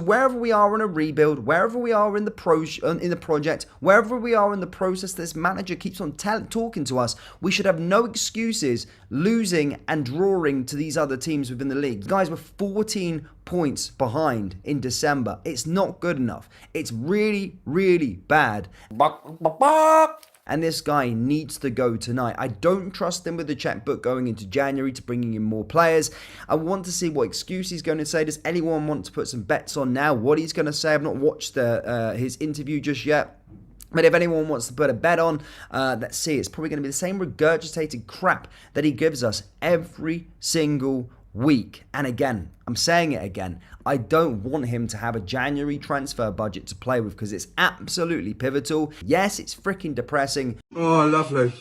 Wherever we are on a rebuild, wherever we are in the project, wherever we are in the process, this manager keeps on talking to us. We should have no excuses losing and drawing to these other teams within the league. You guys were 14 points behind in December. It's not good enough. It's really, really bad. And this guy needs to go tonight. I don't trust him with the checkbook going into January to bringing in more players. I want to see what excuse he's going to say. Does anyone want to put some bets on now what he's going to say? I've not watched his interview just yet. But if anyone wants to put a bet on, let's see. It's probably going to be the same regurgitated crap that he gives us every single week. And again, I'm saying it again, I don't want him to have a January transfer budget to play with because it's absolutely pivotal. Yes, it's freaking depressing. Oh, lovely.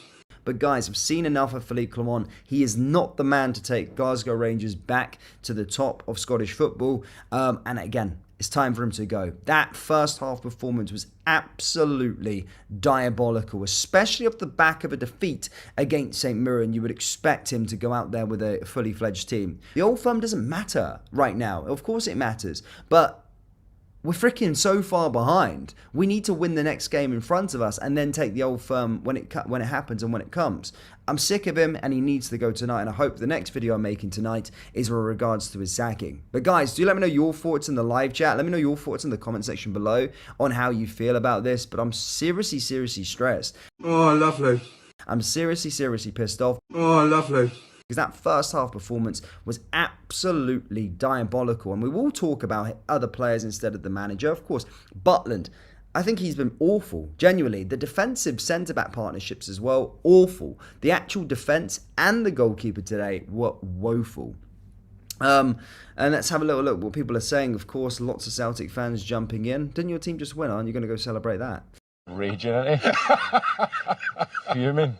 But guys, I've seen enough of Philippe Clement. He is not the man to take Glasgow Rangers back to the top of Scottish football. And again, it's time for him to go. That first half performance was absolutely diabolical, especially off the back of a defeat against St Mirren. You would expect him to go out there with a fully fledged team. The Old Firm doesn't matter right now. Of course it matters, but we're freaking so far behind. We need to win the next game in front of us and then take the Old Firm when it happens and when it comes. I'm sick of him and he needs to go tonight, and I hope the next video I'm making tonight is with regards to his sacking. But guys, do let me know your thoughts in the live chat. Let me know your thoughts in the comment section below on how you feel about this. But I'm seriously stressed. Oh, lovely. I'm seriously pissed off. Oh, lovely. Because that first half performance was absolutely diabolical. And we will talk about other players instead of the manager. Of course, Butland, I think he's been awful, genuinely. The defensive centre-back partnerships as well, awful. The actual defence and the goalkeeper today were woeful. And let's have a little look what people are saying. Of course, lots of Celtic fans jumping in. Didn't your team just win? Aren't you going to go celebrate that? Raging, isn't he? Fuming.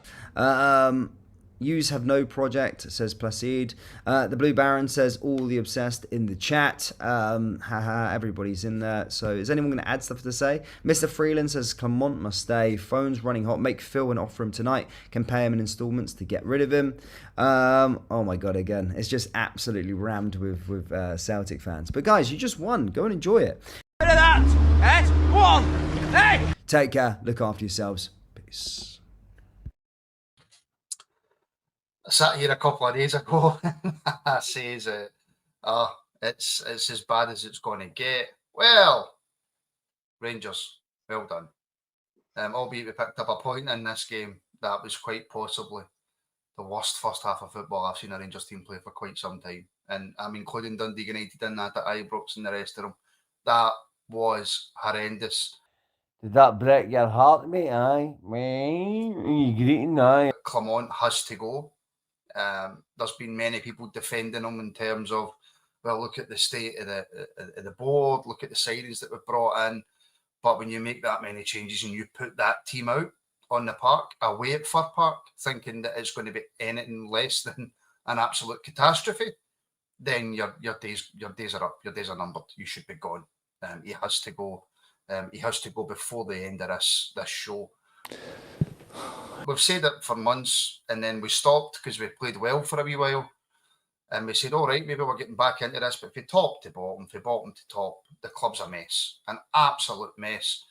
Yous have no project, says Placide. The Blue Baron says all the obsessed in the chat. Haha, everybody's in there. So is anyone going to add stuff to say? Mr. Freeland says Clement must stay. Phone's running hot. Make Phil an offer him tonight. Can pay him in installments to get rid of him. Oh my God, again. It's just absolutely rammed with Celtic fans. But guys, you just won. Go and enjoy it. Take care. Look after yourselves. Peace. I sat here a couple of days ago I says, it's as bad as it's going to get. Well, Rangers, well done. Albeit we picked up a point in this game that was quite possibly the worst first half of football I've seen a Rangers team play for quite some time. And I'm including Dundee United in that at Ibrox and the rest of them. That was horrendous. Did that break your heart, mate? Aye. You greeting? Aye. Clement has to go. There's been many people defending him in terms of, well, look at the state of the board, look at the signings that were brought in. But when you make that many changes and you put that team out on the park, away at Fir Park, thinking that it's going to be anything less than an absolute catastrophe, then your days are up, your days are numbered. You should be gone. He has to go. He has to go before the end of this show. We've said it for months, and then we stopped because we played well for a wee while. And we said, all right, maybe we're getting back into this. But from top to bottom, from bottom to top, the club's a mess. An absolute mess.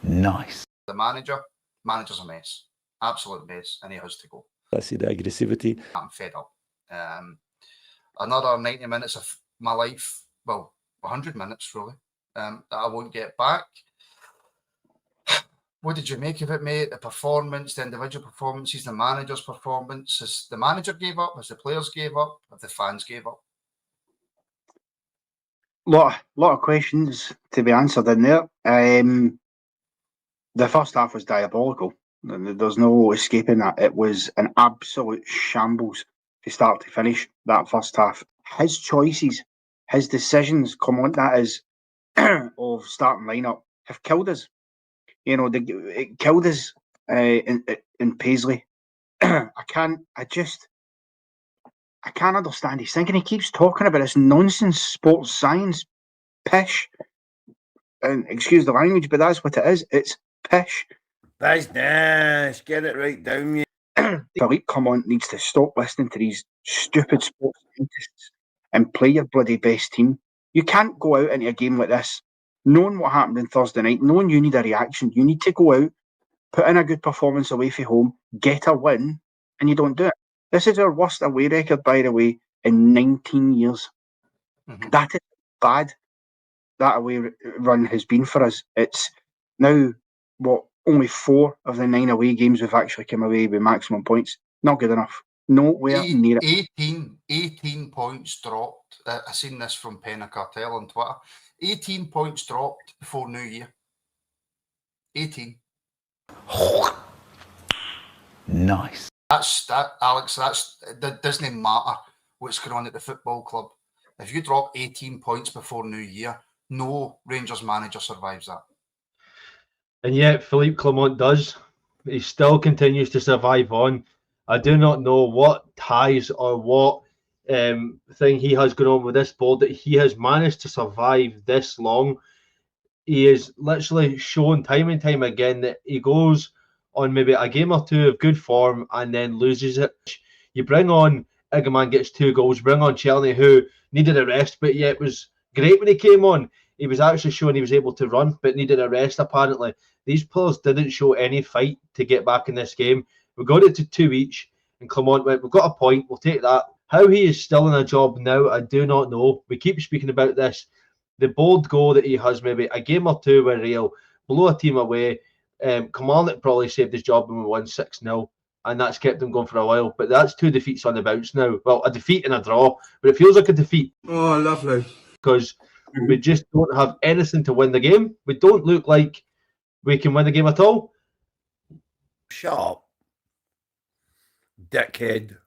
Nice. The manager's a mess. Absolute mess. And he has to go. I see the aggressivity. I'm fed up. Another 90 minutes of my life, well, 100 minutes really, that I won't get back. What did you make of it, mate? The performance, the individual performances, the manager's performance. Has the manager gave up? Has the players gave up? Have the fans gave up? Lot of questions to be answered in there. The first half was diabolical. There's no escaping that. It was an absolute shambles to start to finish, that first half. His choices, his decisions, Clement that is, of starting lineup have killed us. You know, it killed us in Paisley. I can't understand his thinking. He keeps talking about this nonsense sports science pish. And excuse the language, but that's what it is. It's pish. That's nice. Get it right down, you. Philippe Clement needs to stop listening to these stupid sports scientists and play your bloody best team. You can't go out into a game like this knowing what happened on Thursday night, knowing you need a reaction. You need to go out, put in a good performance away from home, get a win, and you don't do it. This is our worst away record, by the way, in 19 years. Mhm. That is bad. That away run has been for us. It's now, only 4 of the 9 away games we've actually come away with maximum points. Not good enough. Nowhere near it. 18 points dropped. I seen this from Penna Cartel on Twitter. 18 points dropped before New Year. 18. Nice. Alex. That doesn't matter what's going on at the football club. If you drop 18 points before New Year, no Rangers manager survives that. And yet Philippe Clement does. He still continues to survive on. I do not know what ties or what thing he has going on with this board that he has managed to survive this long. He is literally shown time and time again that he goes on maybe a game or two of good form and then loses it. You bring on Igaman, gets 2 goals, bring on Chelsea, who needed a rest, but yet was great when he came on. He was actually showing he was able to run, but needed a rest apparently. These players didn't show any fight to get back in this game. We got it to 2 each, and Clement went, we've got a point, we'll take that. How he is still in a job now, I do not know. We keep speaking about this. The bold goal that he has, maybe a game or two where he'll blow a team away. Kilmarnock probably saved his job when we won 6-0, and that's kept him going for a while. But that's 2 defeats on the bounce now. Well, a defeat and a draw, but it feels like a defeat. Oh, lovely. Because we just don't have anything to win the game. We don't look like we can win the game at all. Shut up. Dickhead.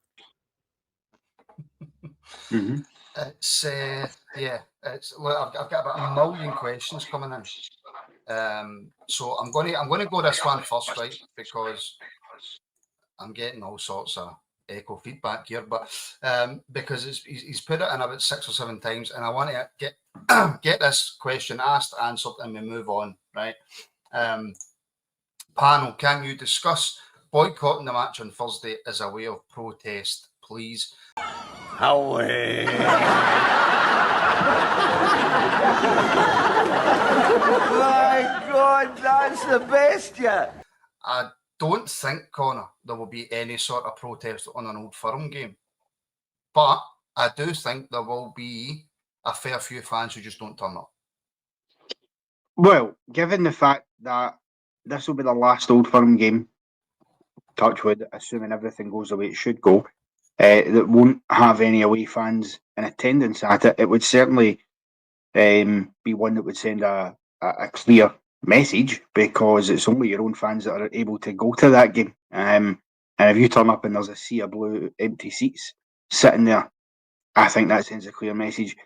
Mm-hmm. It's look, I've got about a million questions coming in. So I'm going to go this one first, right? Because I'm getting all sorts of echo feedback here, but because he's put it in about 6 or 7 times, and I want to get this question asked, answered, and we move on, right? Panel, can you discuss boycotting the match on Thursday as a way of protest, please? Away. My God, that's the best yet. I don't think, Connor, there will be any sort of protest on an Old Firm game. But I do think there will be a fair few fans who just don't turn up. Well, given the fact that this will be the last Old Firm game, touchwood, assuming everything goes the way it should go, that won't have any away fans in attendance at it, it would certainly be one that would send a clear message, because it's only your own fans that are able to go to that game. And if you turn up and there's a sea of blue empty seats sitting there, I think that sends a clear message.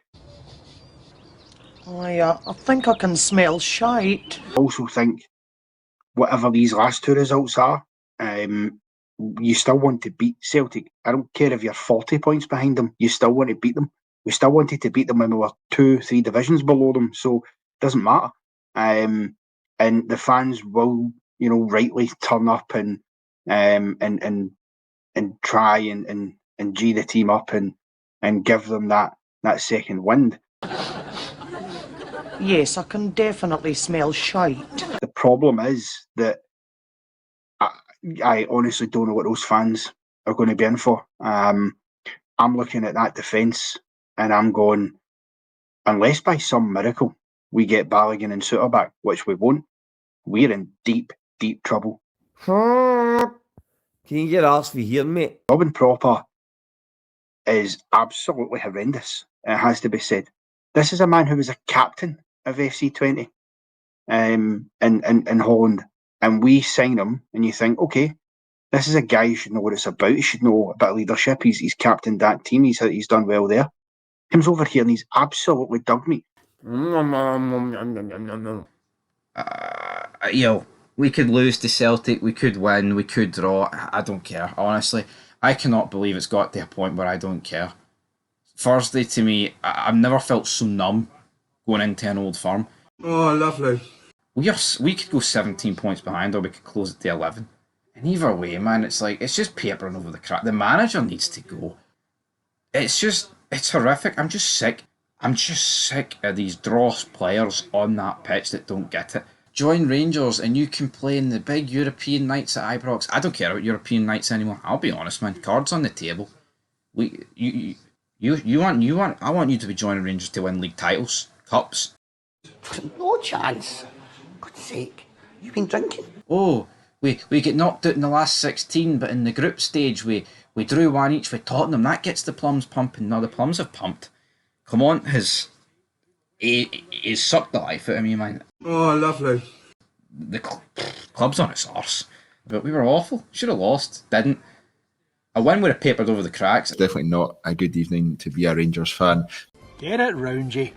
I think I can smell shite. I also think whatever these last 2 results are, you still want to beat Celtic. I don't care if you're 40 points behind them, you still want to beat them. We still wanted to beat them when we were 2-3 divisions below them, so it doesn't matter. And the fans will, rightly turn up and try and G the team up and give them that second wind. Yes, I can definitely smell shite. The problem is that I honestly don't know what those fans are going to be in for. I'm looking at that defence and I'm going, unless by some miracle we get Balogun and Suter back, which we won't, we're in deep, deep trouble. Can you get asked for hearing, mate? Robin Proper is absolutely horrendous. It has to be said. This is a man who was a captain of FC20 in Holland, and we sign him, and you think, okay, this is a guy who should know what it's about. He should know about leadership. He's captained that team. He's done well there. Comes over here and he's absolutely dug me. We could lose to Celtic, we could win, we could draw. I don't care, honestly. I cannot believe it's got to a point where I don't care. Thursday, to me, I've never felt so numb going into an Old Firm. Oh, lovely. We could go 17 points behind, or we could close it to 11. And either way, man, it's just papering over the crap. The manager needs to go. It's horrific. I'm just sick. I'm just sick of these dross players on that pitch that don't get it. Join Rangers and you can play in the big European nights at Ibrox. I don't care about European nights anymore. I'll be honest, man. Cards on the table. I want you to be joining Rangers to win league titles, cups. No chance. God's sake, you've been drinking. Oh, we get knocked out in the last 16, but in the group stage we drew 1 each with Tottenham. That gets the plums pumping. Now the plums have pumped. Come on, he's sucked the life out of me, man. Oh, lovely. The club's on its arse. But we were awful. Should have lost. Didn't. A win would have papered over the cracks. Definitely not a good evening to be a Rangers fan. Get it round you.